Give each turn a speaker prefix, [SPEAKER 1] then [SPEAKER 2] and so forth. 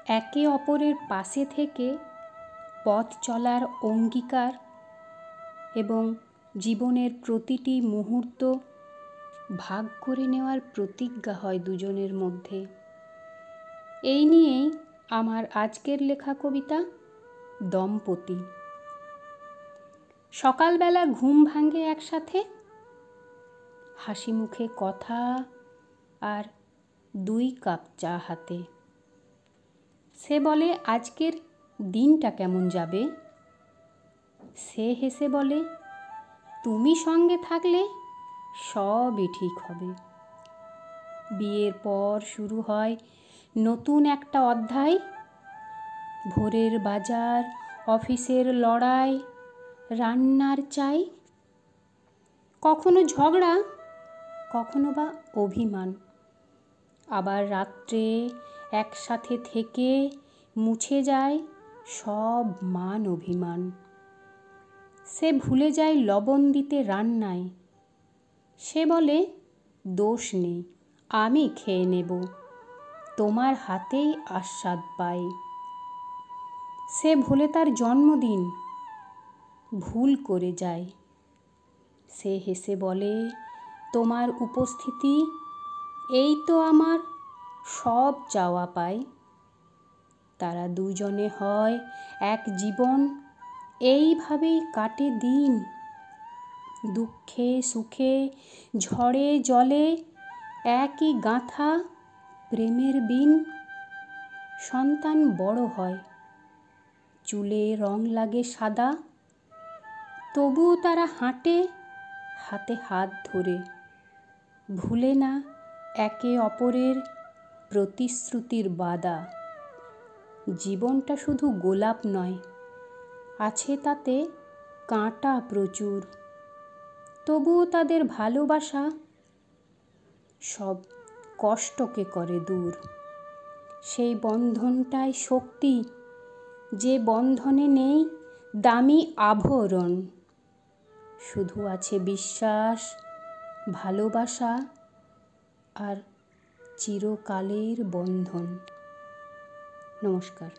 [SPEAKER 1] একে অপরের পাশে থেকে পথ চলার অঙ্গীকার এবং জীবনের প্রতিটি মুহূর্ত ভাগ করে নেওয়ার প্রতিজ্ঞা হয় দুজনের মধ্যে। এই নিয়েই আমার আজকের লেখা কবিতা দম্পতি। সকালবেলা ঘুম ভাঙে একসাথে, হাসি মুখে কথা আর 2 কাপ চা হাতে। সে বলে আজকের দিনটা কেমন যাবে। সে হেসে বলে তুমি সঙ্গে থাকলে সবই ঠিক হবে। বিয়ের পর শুরু হয় নতুন একটা অধ্যায়। ভোরের বাজার, অফিসের লড়াই, রান্নার চাই, কখনো ঝগড়া, কখনো বা অভিমান। আবার রাত্রে একসাথে থেকে মুছে যায় সব মান অভিমান। সে ভুলে যায় লবণ দিতে রান্নায়। সে বলে দোষ নেই, আমি খেয়ে নেব, তোমার হাতেই আস্বাদ পাই। সে ভুলে তার জন্মদিন, ভুল করে যায়। সে হেসে বলে তোমার উপস্থিতি এই তো আমার সব চাওয়া পাই। তারা দুজনে হয় এক জীবন, এইভাবেই কাটে দিন। দুঃখে সুখে, ঝড়ে জলে একই গাঁথা প্রেমের বিন। সন্তান বড় হয়, চুলে রং লাগে সাদা, তবুও তারা হাঁটে হাতে হাত ধরে। ভুলে না একে অপরের প্রতিশ্রুতির বাদা। জীবনটা শুধু গোলাপ নয়, আছে তাতে কাঁটা প্রচুর। তবুও তাদের ভালোবাসা সব কষ্টকে করে দূর। সেই বন্ধনটাই শক্তি, যে বন্ধনে নেই দামি আভরণ। শুধু আছে বিশ্বাস, ভালোবাসা আর চিরকালের বন্ধন। নমস্কার।